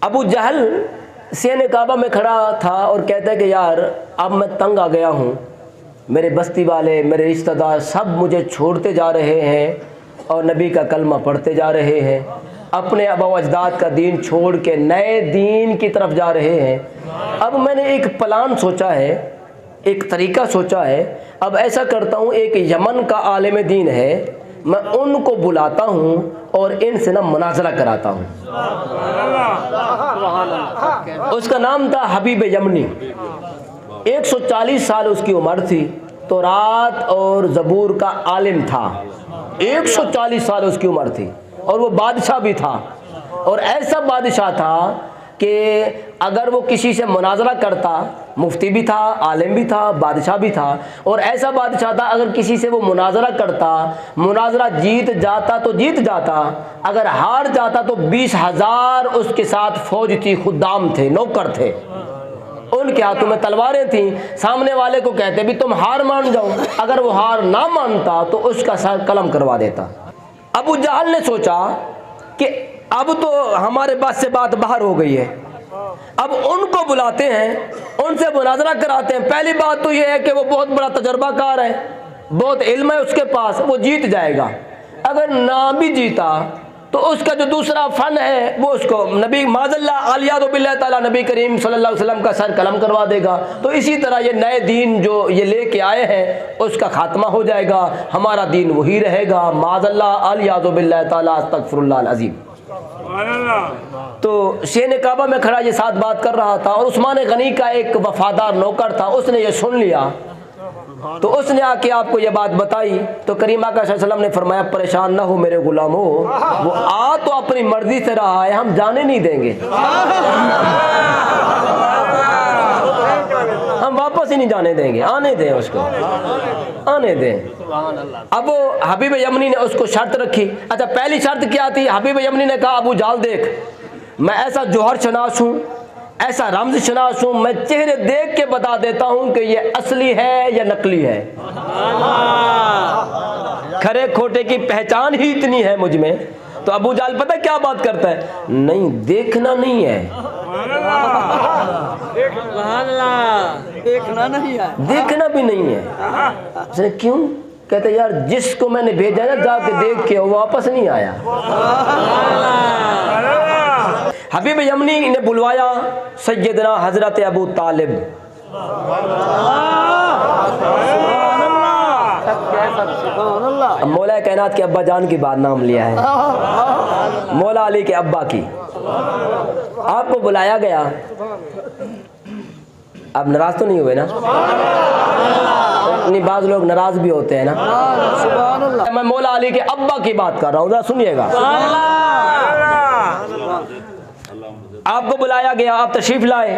अबू जहल सेने काबा में खड़ा था और कहता है कि यार अब मैं तंग आ गया हूँ, मेरे बस्ती वाले, मेरे रिश्तेदार सब मुझे छोड़ते जा रहे हैं और नबी का कलमा पढ़ते जा रहे हैं, अपने आबा अजदाद का दीन छोड़ के नए दीन की तरफ जा रहे हैं। अब मैंने एक प्लान सोचा है, एक तरीका सोचा है। अब ऐसा करता हूँ, एक यमन का आलिम दीन है, मैं उनको बुलाता हूँ और इनसे ना मुनाजरा कराता हूँ। उसका नाम था हबीब यमनी। 140 साल उसकी उम्र थी, तो रात और ज़बूर का आलिम था। 140 साल उसकी उम्र थी और वो बादशाह भी था। और ऐसा बादशाह था कि अगर वो किसी से मुनाजरा करता, मुफ्ती भी था, आलिम भी था, बादशाह भी था, और ऐसा बादशाह था अगर किसी से वो मुनाजरा करता, मुनाजरा जीत जाता तो जीत जाता, अगर हार जाता तो 20,000 उसके साथ फौज थी, खुदाम थे, नौकर थे, उनके हाथों में तलवारें थीं। सामने वाले को कहते भी तुम हार मान जाओ, अगर वो हार ना मानता तो उसका सर कलम करवा देता। अबू जहल ने सोचा कि अब तो हमारे पास से बात बाहर हो गई है, अब उनको बुलाते हैं, उनसे मुनाजरा कराते हैं। पहली बात तो यह है कि वो बहुत बड़ा तजर्बाकार है, बहुत इल्म है उसके पास, वो जीत जाएगा। अगर ना भी जीता तो उसका जो दूसरा फ़न है वो उसको नबी माज़ल्ला आलियादु बिल्लाह ताला नबी करीम सल्लल्लाहु अलैहि वसल्लम का सर कलम करवा देगा। तो इसी तरह ये नए दीन जो ये लेके आए हैं उसका खात्मा हो जाएगा, हमारा दीन वही रहेगा। माज़ल्ला आलियादु बिल्लाह ताला अस्तगफिरुल्लाह अज़ीम। तो शेन काबा में खड़ा ये साथ बात कर रहा था और उस्मान गनी का एक वफादार नौकर था, उसने ये सुन लिया, तो उसने आके आपको ये बात बताई। तो करीम आका सल्लल्लाहु अलैहि वसल्लम ने फरमाया परेशान ना हो मेरे गुलामो, वो आ तो अपनी मर्जी से रहा है, हम जाने नहीं देंगे, हम वापस ही नहीं जाने देंगे, आने दें उसको, आने दें। अब वो हबीब यमनी ने उसको शर्त रखी। अच्छा, पहली शर्त क्या थी? हबीब यमनी ने कहा अबू जाल देख, मैं ऐसा जोहर शनास हूँ, ऐसा रमज शनास हूँ, मैं चेहरे देख के बता देता हूँ कि ये असली है या नकली है। खरे खोटे की पहचान ही इतनी है मुझ में। तो अबू जाल पता क्या बात करता है? नहीं, देखना नहीं है, देखना नहीं है, देखना भी नहीं है। उसने क्यों? कहते यार जिसको मैंने भेजा ना जाके देख के, वो वापस नहीं आया। हबीब यमनी ने बुलवाया सैयदना हजरत अबू तालिब। मौला कायनात के अब्बा जान की बात नाम लिया है, मौला अली के अब्बा की। आपको बुलाया गया, अब नाराज तो नहीं हुए ना? नहीं, बाज लोग नाराज भी होते हैं ना। मैं मौला अली के अब्बा की बात कर रहा हूँ, सुनिएगा। आपको बुलाया गया, आप तशरीफ लाए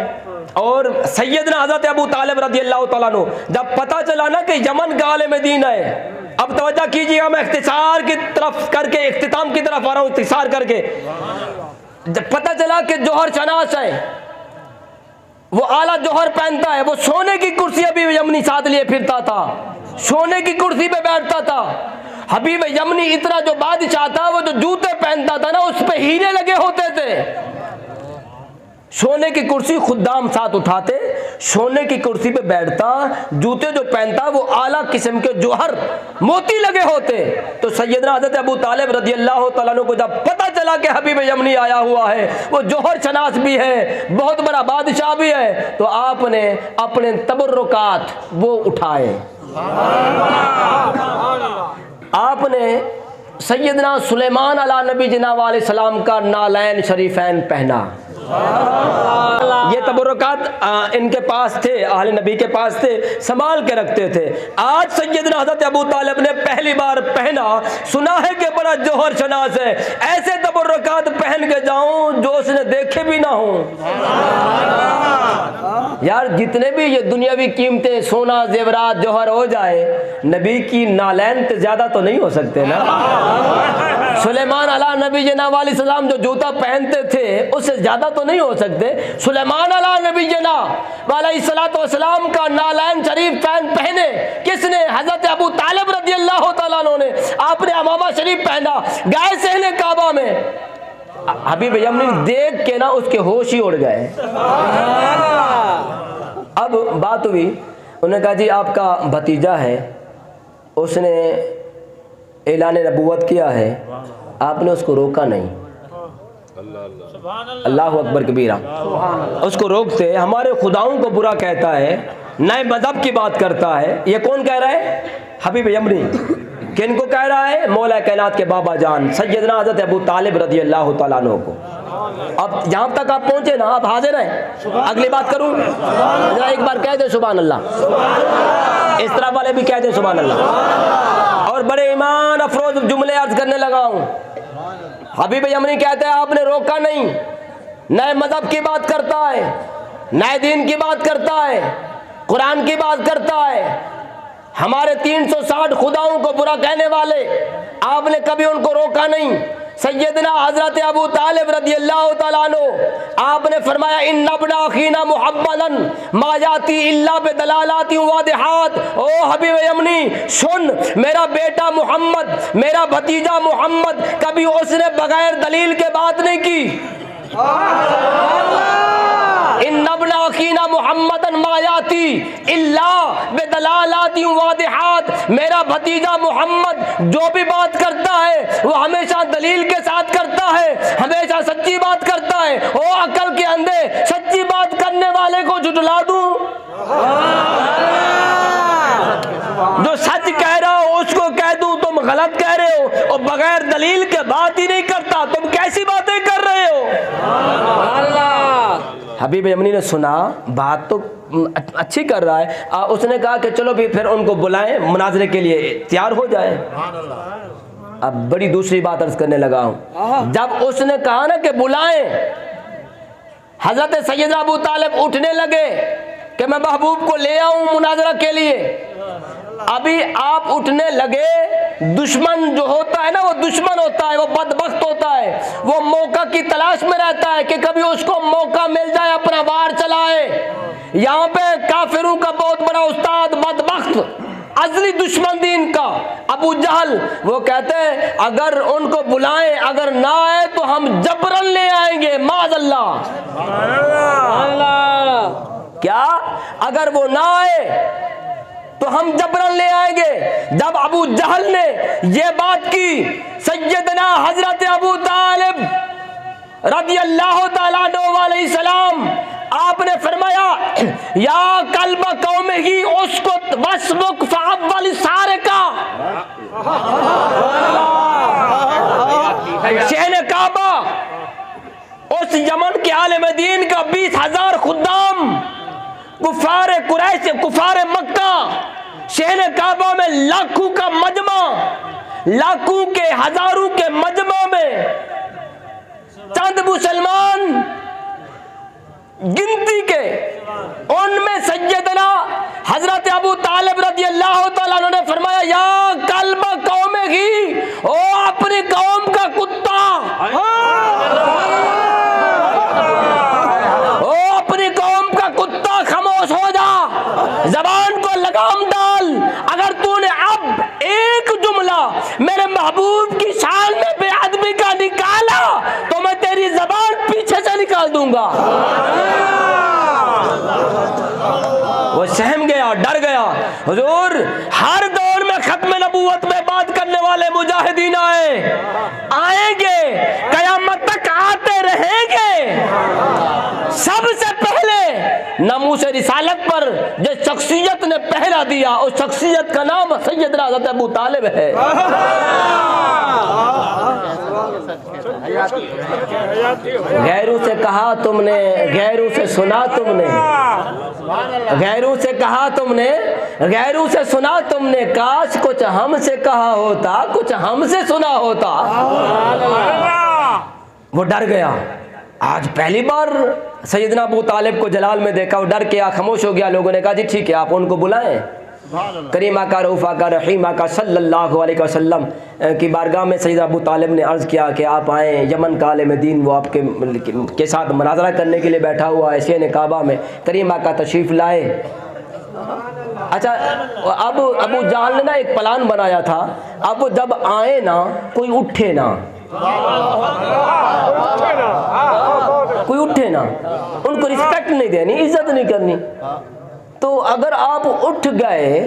और सैयदना हज़रत अबू तालिब रज़ियल्लाहु तआला अन्हु, जब पता चला ना कि यमन का आलिम दीन है, अब तवज्जो कीजिएगा, मैं इख्तिसार की तरफ करके इख्तिताम की तरफ आ रहा हूँ, इख्तिसार करके। जब पता चला कि जोहर शनास है, वो आला जोहर पहनता है, वो सोने की कुर्सी हबीब यमनी साथ लिए फिरता था, सोने की कुर्सी पे बैठता था। हबीब यमनी इतना जो बादशाह था, वो जो जूते पहनता था ना, उस पे हीरे लगे होते थे। सोने की कुर्सी खुदाम साथ उठाते, सोने की कुर्सी पे बैठता, जूते जो पहनता वो आला किस्म के जोहर मोती लगे होते। तो सैयदना हज़रत अबू तालिब रज़ियल्लाहु तआला अन्हु को जब पता चला कि हबीब यमनी आया हुआ है, वो जोहर शनास भी है, बहुत बड़ा बादशाह भी है, तो आपने अपने तबर्रुकात वो उठाए। आपने सैयदना सुलेमान अला नबी जनाब अलैहिस्सलाम का नालैन शरीफैन पहना। ये तबर्रुकात इनके पास थे, अहले नबी के पास थे, संभाल के रखते थे। आज सैयदना हज़रत अबू तालिब ने पहली बार पहना, सुना है कि बड़ा जोहर शनास है, ऐसे तबर्रुकात पहन के जाऊं जो उसने देखे भी ना हो। यार जितने भी ये दुनियावी कीमतें, सोना जेवरात जोहर हो जाए, नबी की नालैन से ज्यादा तो नहीं हो सकते ना। सुलेमान अला नबी जनाब अलैहिस्सलाम जो जूता पहनते थे उससे ज्यादा तो नहीं हो सकते। सुलेमान अला नबी जनाब अलैहिस्सलाम का नालैन शरीफ पहने किसने? हजरत अबू तालिब रज़ियल्लाहु तआला अन्हु ने। आपने अमामा शरीफ पहना, गए सहने काबा में, हबीब यमनी देख के ना उसके होश ही उड़ गए। अब बात हुई, उन्होंने कहा जी आपका भतीजा है, उसने ऐलान नबूवत किया है, आपने उसको रोका नहीं। अल्लाह अकबर कबीरा। उसको रोकते, हमारे खुदाओं को बुरा कहता है, नए मजहब की बात करता है। ये कौन कह रहा है? हबीब यमनी। किन को कह रहा है? मौला कायनात के बाबा जान सैयदना हज़रत अबू तालिब रज़ी अल्लाह तआला अन्हु को। अब यहाँ तक आप पहुँचे ना, आप हाजिर हैं? अगली बात करूँ? जरा एक बार कह दे सुभान अल्लाह। इस तरह वाले भी कह दे सुभान अल्लाह। और बड़े ईमान अफरोज जुमले अर्ज करने लगा हूँ। हबीब यमनी कहते हैं आपने रोका नहीं, नए मजहब की बात करता है, नए दीन की बात करता है, कुरान की बात करता है, हमारे 360 खुदाओं को बुरा कहने वाले, आपने कभी उनको रोका नहीं। सैयदना हजरत अबू तालिब रज़ियल्लाहु तआला अन्हु, आपने फरमाया इन्ना इब्ना अखीना मुहम्मदन मा याती इल्ला बिदलालाति वादिहात। ओ हबीब यमनी सुन, मेरा बेटा मोहम्मद, मेरा भतीजा मोहम्मद, कभी उसने बगैर दलील के बात नहीं की। इन्ना इब्ना अखीना मुहम्मदन मा याती इल्ला बिदलालाति वादिहात। मेरा भतीजा मोहम्मद जो भी बात करता है वो हमेशा दलील के साथ करता है, हमेशा सच्ची बात करता है। ओ अकल के अंधे, सच्ची बात करने वाले को झुठला दूं? जो सच कह रहा हो उसको कह दूं तुम गलत कह रहे हो, और बगैर दलील के बात ही नहीं करता, तुम कैसी बातें कर रहे हो? हबीब यमनी ने सुना, बात तो अच्छी कर रहा है। उसने कहा कि चलो भी फिर उनको बुलाएं, मुनाजरे के लिए तैयार हो जाए। अब बड़ी दूसरी बात अर्ज करने लगा हूं। जब उसने कहा ना कि बुलाएं, हजरत सैयदना अबू तालिब उठने लगे कि मैं महबूब को ले आऊं मुनाजरा के लिए। अभी आप उठने लगे, दुश्मन जो होता है ना वो दुश्मन होता है, वो बदबख्त होता है, वो मौका की तलाश में रहता है कि कभी उसको मौका मिल जाए अपना वार चलाए। यहाँ पे काफिरों का बहुत बड़ा उस्ताद बदबख्त अजली दुश्मन दीन का अबू जहल, वो कहते हैं अगर उनको बुलाएं, अगर ना आए तो हम जबरन ले आएंगे माज़अल्लाह। क्या? अगर वो ना आए तो हम जबरन ले आएंगे। जब अबू जहल ने ये बात की, सैयदना हजरत अबू तालिब रज़ियल्लाहु तआला अन्हु अलैहि सलाम, आपने फरमाया या कल्ब कौमिही उसको वस्मुक फअव्वल सारे का। शहन काबा, उस यमन के आलिम दीन का 20,000 खुद्दाम, कुफार कुरैश, कुफार मक्का, शहर काबा में लाखों का मजमा, लाखों के हजारों के मजमा में चंद मुसलमान गिनती के, उनमें सैयदना हजरत अबू तालिब रज़ियल्लाहु तआला अन्हु ने फरमाया या कल्ब कौमिही, ओ अपनी कौम का कुत्ता, ओ अपनी कौम का कुत्ता, खामोश हो जा, जबान को लगाम डाल। अगर तूने अब एक जुमला मेरे महबूब की शान में बेअदबी का निकाला तो मैं तेरी जबान पीछे से निकाल दूंगा। वो सहम गया, डर गया। हुजूर, हर दौर में खत्म नबूवत में बात करने वाले मुजाहिदीन आएंगे, कयामत तक आते रहेंगे। सबसे पहले नमूसे रिसालत पर जिस शख्सियत ने पहरा दिया, उस शख्सियत का नाम सैयदना हज़रत अबू तालिब है। गैरों से कहा तुमने, गैरों से सुना तुमने, गैरों से कहा तुमने, गैरों से सुना तुमने, काश कुछ हमसे कहा होता, कुछ हमसे सुना होता। वो डर गया। आज पहली बार सैयदना अबू तालिब को जलाल में देखा, वो डर के खामोश हो गया। लोगों ने कहा जी ठीक है, आप उनको बुलाएं। करीमा का, रऊफ़ा का, रहीमा का सल्लल्लाहु अलैहि वसल्लम की बारगाह में सैयद अबू तालिब ने अर्ज़ किया कि आप आएँ। यमन का आलिम दीन वो आपके के साथ मुनाज़रा करने के लिए बैठा हुआ है शहन काबा में। करीमा का तशरीफ़ लाए। अच्छा, अब अबू जहल ने ना एक प्लान बनाया था, अब जब आए ना कोई उठे ना, कोई उठे ना, उनको रिस्पेक्ट नहीं देनी, इज्जत नहीं करनी। तो अगर आप उठ गए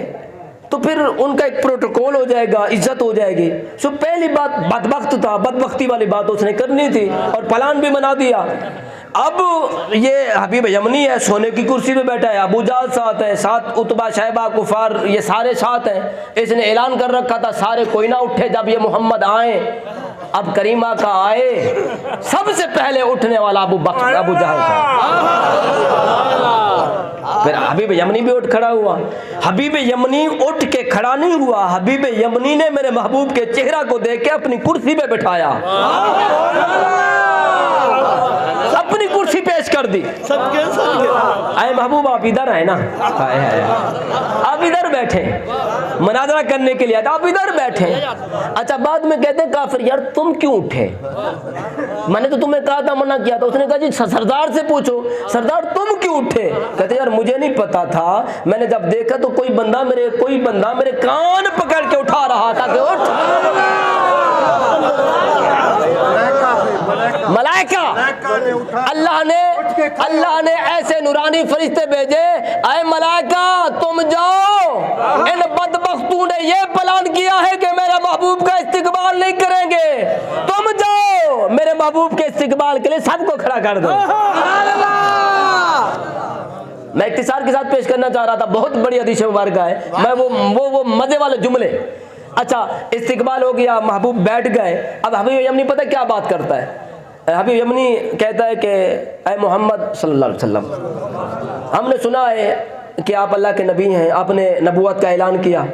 तो फिर उनका एक प्रोटोकॉल हो जाएगा, इज्जत हो जाएगी। सो पहली बात बदबख्त था, बदबख्ती वाली बात उसने करनी थी और प्लान भी बना दिया। अब ये हबीब यमनी है, सोने की कुर्सी पे बैठा है, अबू जहल साथ है, साथ उतबा शैबा कुफार, ये सारे साथ हैं। इसने ऐलान कर रखा था सारे कोई ना उठे जब ये मोहम्मद आए। अब करीमा का आए, सबसे पहले उठने वाला अबू जहल था। फिर हबीब यमनी भी उठ खड़ा हुआ। हबीब यमनी उठ के खड़ा नहीं हुआ, हबीब यमनी ने मेरे महबूब के चेहरा को देख के अपनी कुर्सी पे बिठाया, अपनी कुर्सी पेश कर दी। आए महबूब आप इधर है ना, आप इधर बैठे, मनाजरा करने के लिए आप इधर बैठे। अच्छा बाद में कहते काफिर यार तुम क्यों उठे, मैंने तो तुम्हें कहा था, मना किया था। उसने कहा जी सरदार से पूछो, सरदार तुम क्यों उठे? कहते यार मुझे नहीं पता था, मैंने जब देखा तो कोई बंदा मेरे कान पकड़ के उठा रहा था कि उठ। मलाइका अल्लाह ने ऐसे नूरानी फरिश्ते भेजे, आए मलाइका तुम जाओ, इन बदबख्तों ने ये प्लान किया है कि मेरे महबूब का इस्तिकबाल नहीं करेंगे, तुम जाओ मेरे महबूब के इस्तिकबाल के लिए सबको खड़ा कर दो। मैं इख्तिसार के साथ पेश करना चाह रहा था, बहुत बड़ी हदीस मुबारक है, मैं वो मजे वाले जुमले। अच्छा इस्तिकबाल हो गया, महबूब बैठ गए। अब हबीब यमनी पता क्या बात करता है? हबीब यमनी कहता है कि ऐ मोहम्मद सल्लल्लाहु अलैहि वसल्लम, हमने सुना है कि आप अल्लाह के नबी हैं, आपने नबूवत का ऐलान किया।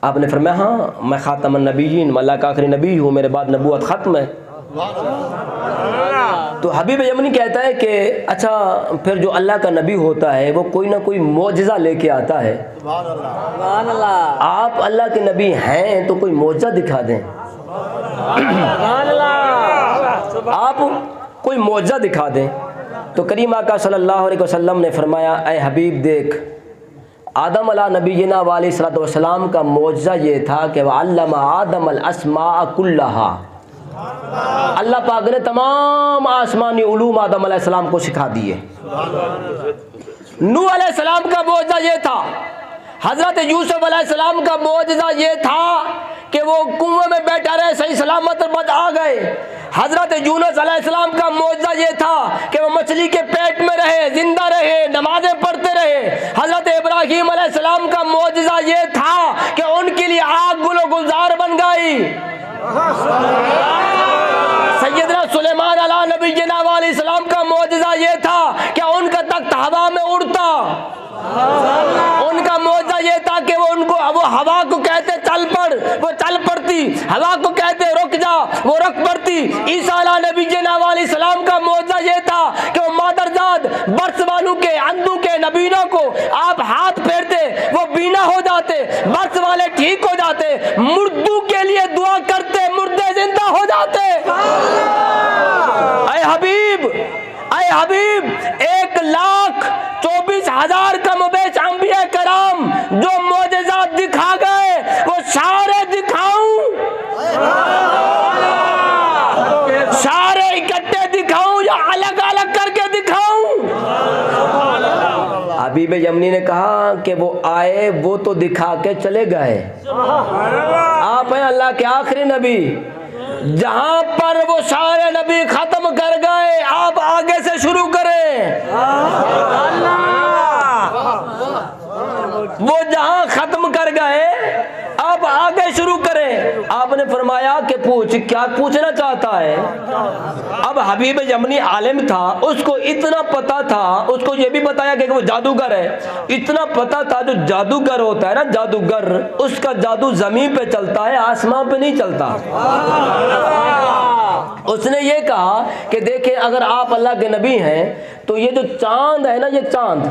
आपने फरमाया हाँ मैं खातमुन नबीयीन, मैं अल्लाह का आखिरी नबी हूँ, मेरे बाद नबूवत ख़त्म है। तो हबीब यमनी कहता है कि अच्छा फिर जो अल्लाह का नबी होता है वो कोई ना कोई मौजज़ा लेके आता है, आप अल्लाह के नबी हैं तो कोई मौजज़ा दिखा दें, आप कोई मौजज़ा दिखा दें। तो करीम आका सल्लल्लाहु अलैहि वसल्लम ने फरमाया ऐ हबीब देख, आदम अला नबीना वालेहिस्सलातु वस्सलाम का मौजज़ा ये था कि वअल्लमा आदम अल अस्मा कुल्लहा, अल्लाह पाक ने तमाम आसमानी उलूम आदम अलैहिस्सलाम को सिखा दिए। नूह अलैहिस्सलाम का मौजज़ा ये था, हज़रत यूसुफ अलैहिस्सलाम का मौजज़ा ये था कि वो कुएं में बैठा रहे, सही सलामत बच आ गए। हज़रत यूनुस अलैहिस्सलाम का मौजज़ा ये था कि वो मछली के पेट में रहे, जिंदा रहे, नमाजें पढ़ते रहे। हज़रत इब्राहीम अलैहिस्सलाम का मौजज़ा ये था कि उनके लिए आग गुलो गुलजार बन गई। सैयदना सुलेमान अला नबीना वालेहिस्सलाम का मौजज़ा ये था कि उनका तख्त हवा में उड़ता। उनका मौजज़ा ये था कि वो हवा को कहते चल पड़, वो चल पड़ती, हवा को कहते रुक जा, वो रुक पड़ती। ईसा अला नबीना वालेहिस्सलाम का मौजज़ा ये था कि वो मादरजात बर्स वालों के, अंधों के, नबीनों को आप हाथ फेरते वो बीना हो जाते, बर्स वाले ठीक हो जाते, मुर्दों के लिए दुआ करते मुर्दे जिंदा हो जाते। ऐ हबीब 1,24,000 कमोबेश अंबिया कराम जो मौजज़ात दिखा गए वो सारे दिखाऊं, सारे इकट्ठे दिखाऊं या अलग अलग करके दिखाऊं? हबीब यमनी ने कहा कि वो आए वो तो दिखा के चले गए, आप हैं अल्लाह के आखिरी नबी, जहां पर वो सारे नबी खत्म कर गए आप आगे से शुरू करें। वो जहां खत्म कर गए आप आगे शुरू करें। आपने फरमाया कि पूछ, क्या पूछना चाहता है? अब हबीब यमनी आलिम था, उसको इतना पता था, उसको ये भी बताया कि वो जादूगर है, इतना पता था जो जादूगर होता है ना, जादूगर उसका जादू जमीन पे चलता है, आसमान पे नहीं चलता। उसने ये कहा कि देखें अगर आप अल्लाह के नबी हैं तो ये जो चांद है ना, ये चांद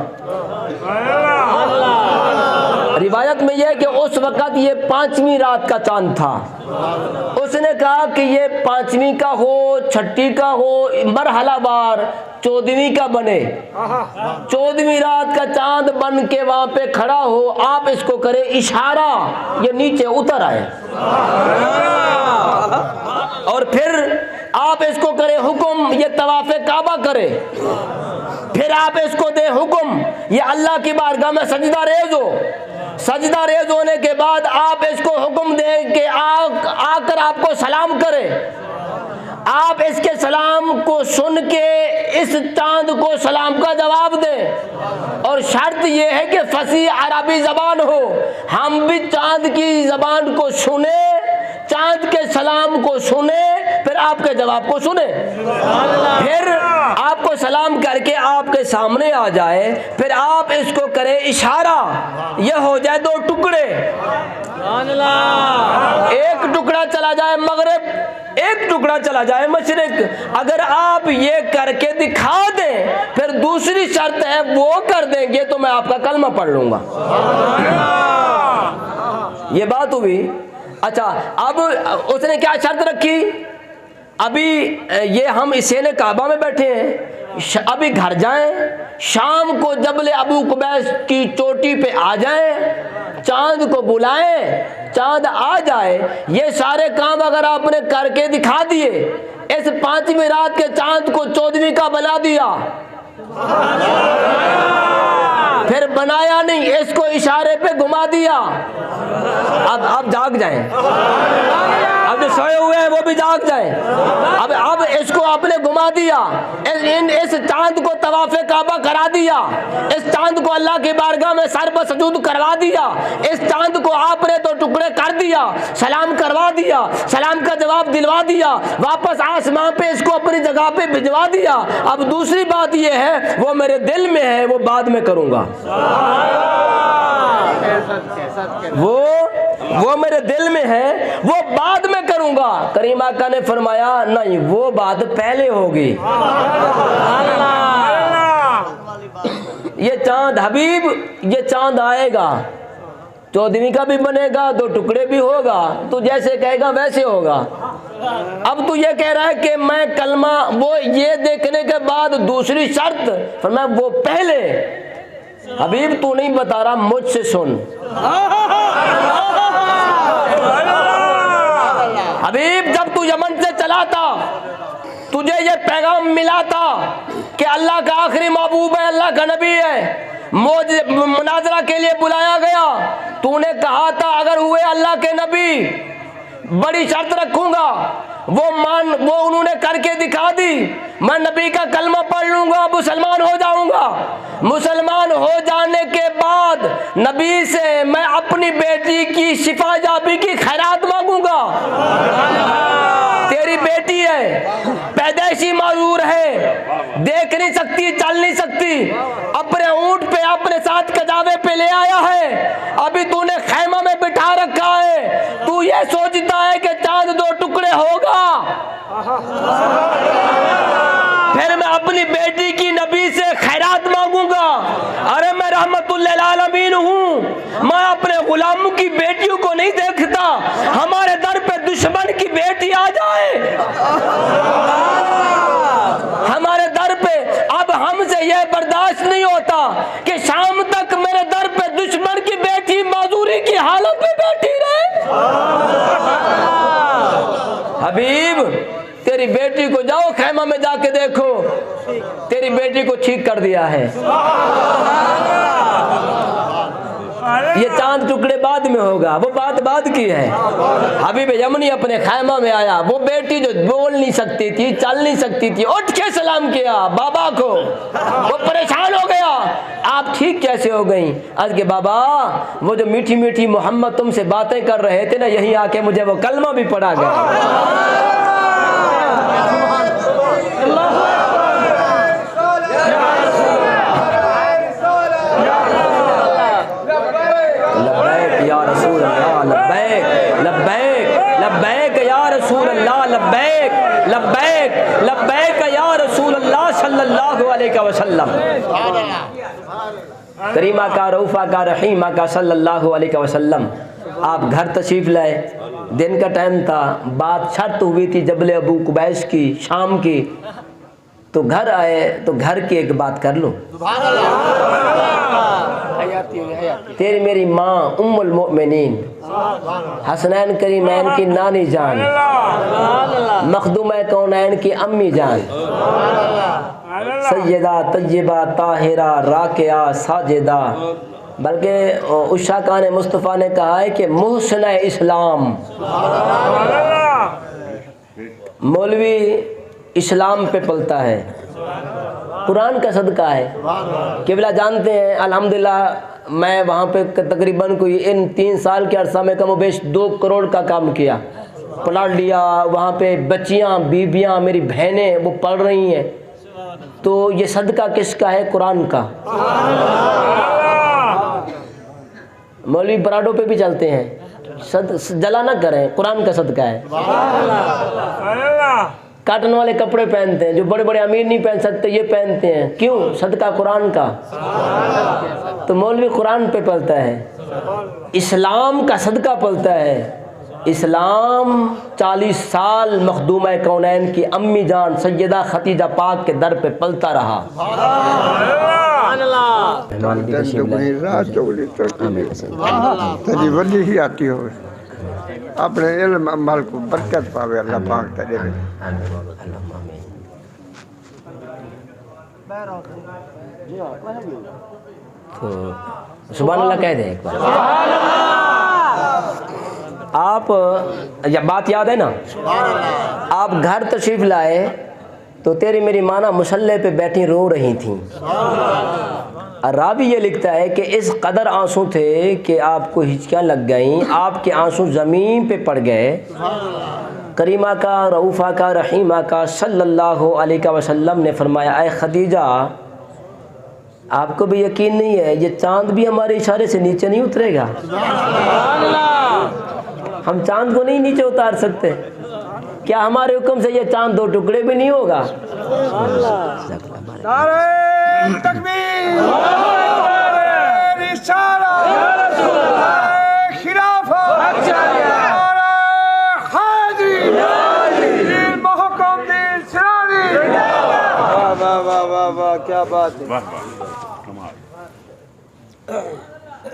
रिवायत में यह है कि उस वक़्त ये 5वीं रात का चांद था। उसने कहा कि ये 5वीं का हो, 6ठी का हो, मरहलावार 14वीं का बने, 14वीं रात का चांद बन के वहां पे खड़ा हो, आप इसको करें इशारा, ये नीचे उतर आए। और फिर आप इसको करें हुक्म ये तवाफ़े काबा करे, फिर आप इसको दे हुक्म ये अल्लाह की बारगाह में सजदा रेज हो। सजदा रेज होने के बाद आप इसको हुक्म दें कि आकर आपको सलाम करे। आप इसके सलाम को सुन के इस चांद को सलाम का जवाब दें, और शर्त यह है कि फसी अरबी जबान हो। हम भी चांद की जबान को सुने, चांद के सलाम को सुने, फिर आपके जवाब को सुने, फिर आपको सलाम करके आपके सामने आ जाए, फिर आप इसको करें इशारा, यह हो जाए दो टुकड़े, एक टुकड़ा चला जाए मगरिब, एक टुकड़ा चला जाए मशरिक। अगर आप ये करके दिखा दें, फिर दूसरी शर्त है वो कर देंगे तो मैं आपका कलमा पढ़ लूंगा। ये बात हुई। अच्छा, अब उसने क्या शर्त रखी? अभी ये हम इसेने काबा में बैठे हैं, अभी घर जाएं, शाम को जबले अबू कुबैस की चोटी पे आ जाएं, चांद को बुलाएं, चांद आ जाए। ये सारे काम अगर आपने करके दिखा दिए, इस 5वीं रात के चांद को 14वीं का बना दिया, फिर बनाया नहीं, इसको इशारे पे घुमा दिया, अब जाग जाएं, अब जो सोए हुए हैं वो भी जाग जाएं। अब इसको आपने घुमा दिया, इस चांद को तवाफ़े काबा करा दिया, इस चांद को अल्लाह की बारगाह में सर पर सजूद करवा दिया, इस चांद को आपने तो टुकड़े कर दिया, सलाम करवा दिया, सलाम का जवाब दिलवा दिया, वापस आसमां पे इसको अपनी जगह पे भिजवा दिया। अब दूसरी बात ये है, वो मेरे दिल में है, वो बाद में करूंगा। वो मेरे दिल में है, वो बाद में करूंगा। करीम आका ने फरमाया नहीं, वो बात पहले होगी। ये चांद हबीब, ये चांद आएगा, 14वीं का भी बनेगा, 2 टुकड़े भी होगा, तू जैसे कहेगा वैसे होगा। अब तू ये कह रहा है कि मैं कलमा, वो ये देखने के बाद दूसरी शर्त, फरमाया वो पहले। हबीब तू नहीं बता रहा, मुझसे सुन। हबीब जब तू यमन से चला था, तुझे ये पैगाम मिला था कि अल्लाह का आखिरी महबूब है, अल्लाह का नबी है, मुनाजरा के लिए बुलाया गया। तूने कहा था अगर हुए अल्लाह के नबी, बड़ी शर्त रखूंगा। वो उन्होंने करके दिखा दी, मैं नबी का कलमा पढ़ लूंगा, मुसलमान हो जाऊंगा। मुसलमान हो जाने के बाद नबी से मैं अपनी बेटी की शिफायाबी की खैरात मांगूंगा। तेरी बेटी है, पैदाइशी माजूर है, देख नहीं सकती, चल नहीं सकती, अपने ऊंट पे अपने साथ कजावे पे ले आया है, अभी तूने खैमा में बिठा रखा है, तू ये सोचता है कि चांद 2 टुकड़े होगा। फिर मैं अपनी बेटी की नबी से खैरात मांगूंगा। अरे मैं रहमतुल लिल आलमीन हूँ, मैं अपने गुलामों की बेटियों को नहीं देखता, हमारे दर पे दुश्मन की बेटी आ जाए हमारे दर पे, अब हमसे यह बर्दाश्त नहीं होता कि शाम तक मेरे दर पे दुश्मन की बेटी माजूरी की हालत में बैठी रहे। हबीब तेरी बेटी को जाओ खैमा में जाके देखो, तेरी बेटी को ठीक कर दिया है। ये चांद टुकड़े बाद में होगा, वो बात बाद की है। हबीब यमनी अपने खैमा में आया, वो बेटी जो बोल नहीं सकती थी, चल नहीं सकती थी, उठ के सलाम किया बाबा को। वो परेशान हो गया, आप ठीक कैसे हो गई? आज के बाबा वो जो मीठी मीठी मोहम्मद तुमसे बातें कर रहे थे ना, यहीं आके मुझे वो कलमा भी पढ़ा गया। लब्बैक या रसूल अल्लाह, लब्बैक लब्बैक लब्बैक या रसूल अल्लाह सल्लल्लाहु अलैहि वसल्लम। करीमा का, रऊफा का, रहीमा का सल्लल्लाहु अलैहि वसल्लम। आप घर तशरीफ लाए, दिन का टाइम था, बात शर्त हुई थी जबले अबू कुबैस की शाम की, तो घर आए तो घर की एक बात कर लो। तेरी मेरी माँ उम्मुल मोमिनीन हसनैन करीमैन की नानी जान, मखदूम कौनैन की अम्मी जान, सैयदा तय्यबा ताहिरा राकिया साजिदा। बल्कि उषा खान मुस्तफ़ा ने कहा है कि मुहसिन इस्लाम, मौलवी इस्लाम पे पलता है, कुरान का सदका है। केवला जानते हैं अल्हम्दुलिल्लाह, मैं वहाँ पे तकरीबन कोई इन 3 साल के अरसा में कमोबेश 2 करोड़ का काम किया, प्लाट लिया। वहाँ पे बच्चियाँ बीबियाँ मेरी बहनें वो पढ़ रही हैं। तो ये सदका किसका है? कुरान का। मौलवी बराडों पे भी चलते हैं, जला ना करें, कुरान का सदका है। काटन वाले कपड़े पहनते हैं, जो बड़े बड़े अमीर नहीं पहन सकते ये पहनते हैं, क्यों? सदका कुरान का। तो मौलवी कुरान पे पलता है, इस्लाम का सदका पलता है। इस्लाम 40 साल मखदूम कौनैन की अम्मी जान सैयदा खतीजा पाक के दर पे पलता रहा। ही आती हो अपने इल्म अमल को बरकत पावे अल्लाह पाक तेरे में। तो सुभान अल्लाह कह दे एक बार। आप या बात याद है ना, आप घर तशरीफ लाए तो तेरी मेरी माना मुसल्ले पे बैठी रो रही थी। रावी ये लिखता है कि इस कदर आंसू थे कि आपको हिचकियाँ लग गईं, आपके आंसू ज़मीन पे पड़ गए। करीमा का, रऊफ़ा का, रहीमा का सल्लल्लाहु अलैहि वसल्लम ने फरमाया, ऐ खदीजा, आपको भी यकीन नहीं है ये चांद भी हमारे इशारे से नीचे नहीं उतरेगा? हम चांद को नहीं नीचे उतार सकते, क्या हमारे हुक्म से ये चांद 2 टुकड़े भी नहीं होगा? क्या बात है।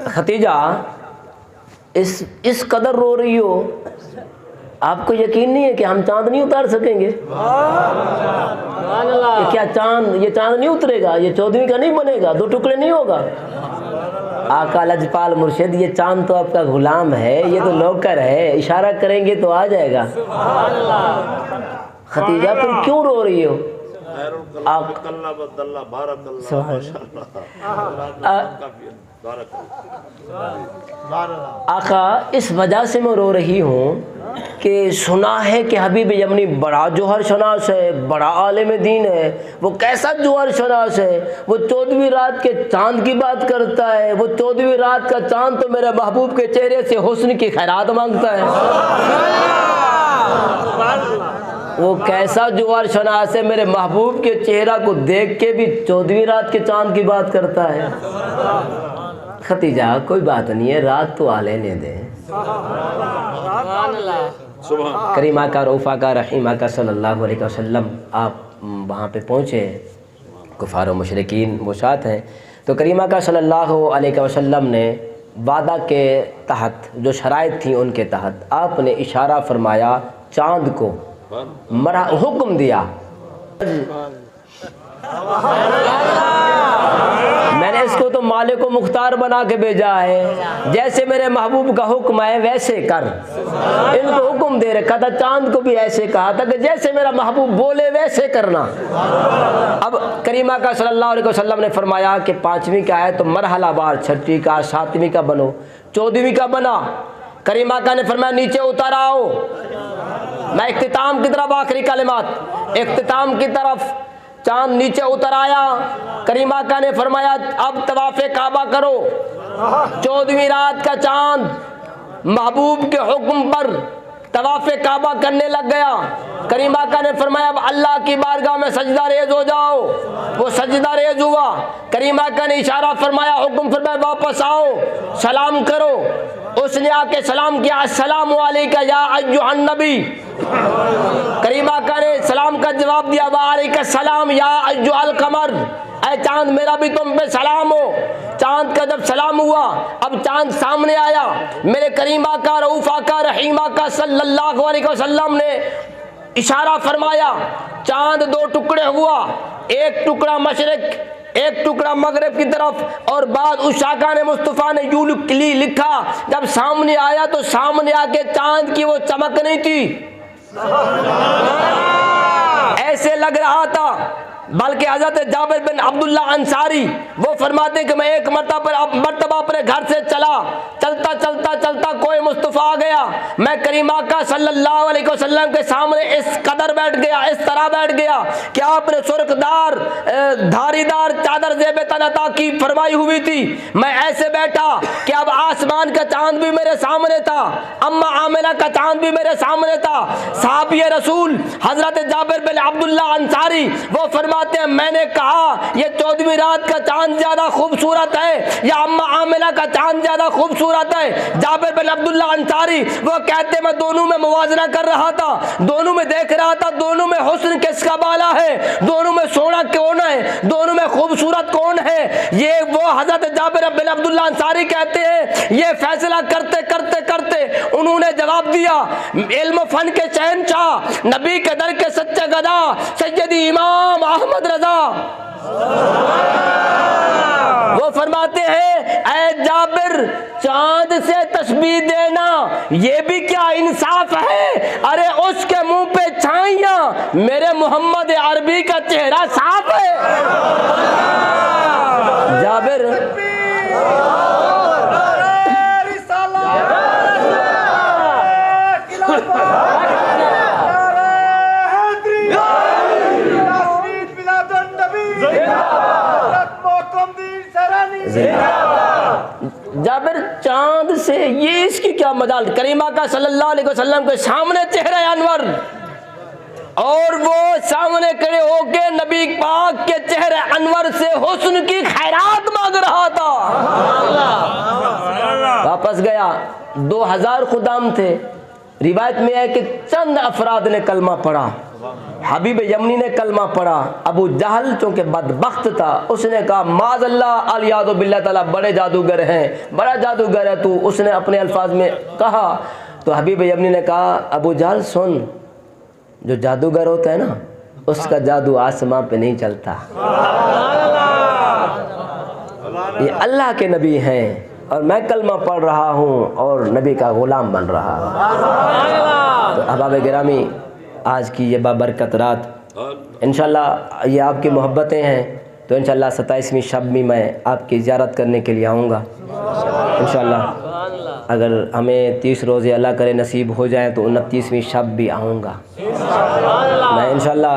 खतीजा इस कदर रो रही हो, आपको यकीन नहीं है कि हम चांद नहीं उतार सकेंगे? क्या ये चांद नहीं उतरेगा? ये 14वीं का नहीं बनेगा, 2 टुकड़े नहीं होगा? आका लजपाल मुर्शिद, ये चांद तो आपका गुलाम है, ये तो नौकर है, इशारा करेंगे तो आ जाएगा। खतीजा तुम क्यों रो रही हो? आका इस वजह से मैं रो रही हूँ कि सुना है कि हबीब यमनी बड़ा जोहर शनास है, बड़ा आलिम दीन है। वो कैसा जोहर शनास है? वो 14वीं रात के चांद की बात करता है। वो 14वीं रात का चांद तो मेरे महबूब के चेहरे से हुस्न की खैरात मांगता है। वो कैसा जोहर शनास है, मेरे महबूब के चेहरा को देख के भी 14वीं रात के चांद की बात करता है। खतीजा कोई बात नहीं है, रात तो आ लेने दें। करीमा का, रऊफ़ा का, रहीमा का सल्लल्लाहु अलैहि वसल्लम आप वहाँ पे पहुँचे, कुफार व मुशरिकीन वो साथ हैं। तो करीमा का सल्लल्लाहु अलैहि वसल्लम ने वादा के तहत जो शराइत थी उनके तहत आपने इशारा फरमाया, चाँद को हुक्म दिया। मैंने इसको तो मालिक को मुख्तार बना के भेजा है, जैसे मेरे महबूब का हुक्म है वैसे कर। इनको हुक्म दे रखा था, चांद को भी ऐसे कहा था कि जैसे मेरा महबूब बोले वैसे करना। अब करीमा का सल्लल्लाहु अलैहि वसल्लम ने फरमाया कि 5वीं का है तो मरहला बार 6वीं का, 7वीं का बनो, 14वीं का बना। करीमा का ने फरमाया नीचे उतर आओ। मैं इख्तिताम की तरफ, आखिरी कलिमात इख्तिताम की तरफ, चांद नीचे उतर आया। करीमा का ने फरमाया अब तवाफ़े काबा करो। 14वीं रात का चांद महबूब के हुक्म पर तवाफ़े काबा करने लग गया। करीमा का ने फरमाया अब अल्लाह की बारगाह में सजदा रेज हो जाओ। वो सजदा रेज हुआ। करीमा का ने इशारा फरमाया, हुक्म फरमाया वापस आओ, सलाम करो। उसने आके सलाम किया, अस्सलामु अलैका या अय्युहन नबी। करीमा का ने सलाम का जवाब दिया, वालेकुम सलाम या अय्युहल कमर, ऐ चांद मेरा भी तुम पे सलाम हो। चांद का जब सलाम हुआ, अब चांद सामने आया, मेरे करीम आका रऊफ आका रहीम आका सल्लल्लाहु अलैहि वसल्लम ने इशारा फरमाया, चांद दो टुकड़े हुआ, एक टुकड़ा मशरिक एक टुकड़ा मगरिब की तरफ। और बाद उस आका ने मुस्तफ़ा ने यूं लिखा, जब सामने आया तो सामने आके चांद की वो चमक नहीं थी, ऐसे लग रहा था, बल्कि हज़रत जाबिर बिन अब्दुल्ला अंसारी वो फरमाते कि मैं एक मर्तबा अपने घर से चलता चलता कोई मुस्तफ़ा आ गया, मैं करीम आका सल्लल्लाहु अलैहि वसल्लम के सामने इस कदर बैठ गया, इस तरह बैठ गया कि आपने सुर्खदार धारीदार चादर ज़ेब तन अता की फरमाई हुई थी। मैं ऐसे बैठा कि अब आसमान का चांद भी मेरे सामने था, अम्मा आमिना का चांद भी मेरे सामने था। साहबी रसूल हज़रत जाबिर बिन अब्दुल्ला अंसारी वो फरमाते हैं, मैंने कहा ये 14वीं रात का चांद ज्यादा खूबसूरत है या अम्मा आमिना का चांद ज्यादा खूबसूरत है? जाबिर बिन अब्दुल्ला अंसारी वो कहते, मैं दोनों में मुवाजना कर रहा था, दोनों में देख रहा था, दोनों में हुस्न किसका बाला है, दोनों में सोना कौन है, दोनों में खूबसूरत कौन है। ये वो हजरत जाबिर बिन अब्दुल्ला अंसारी कहते हैं, ये फैसला करते करते करते उन्होंने जवाब दिया, इल्म फन के शहंशाह नबी के दर के सच्चे गदा सैयदी इमाम अहमद रजा वो फरमाते हैं, ऐ जाबिर चांद से तस्बीह देना ये भी क्या इंसाफ है? अरे उसके मुंह पे छाइयां, मेरे मोहम्मद अरबी का चेहरा साफ है। जाबिर जाबिर चांद से ये इसकी क्या मजाल? करीमा का सल्लल्लाहु अलैहि वसल्लम के सामने चेहरा अनवर और वो सामने खड़े होके नबी पाक के चेहरे अनवर से हुस्न की खैरात मांग रहा था। वापस गया, 2000 खुदाम थे। रिवायत में है कि चंद अफराद ने कलमा पढ़ा। हबीब यमनी ने कलमा पढ़ा। अबू जहल चूंकि बदबख्त था, उसने कहा माज़ल्लाह अलियाज़ु बिल्लाह ताला बड़े जादूगर हैं, बड़ा जादूगर है तू। उसने अपने अल्फाज में कहा तो हबीब यमनी ने कहा, अबू जहल सुन, जो जादूगर होता है ना उसका जादू आसमां पे नहीं चलता, ये अल्लाह के नबी हैं और मैं कलमा पढ़ रहा हूँ और नबी का गुलाम बन रहा हूँ। तो अहबाब गिरामी, आज की ये बाबरकत रात इंशाल्लाह ये आपकी मोहब्बतें हैं, तो इंशाल्लाह 27वीं शब में मैं आपकी ज़ियारत करने के लिए आऊँगा इंशाल्लाह। अगर हमें 30 रोज़े अल्लाह करे नसीब हो जाए तो 29वीं शब भी आऊँगा मैं इंशाल्लाह।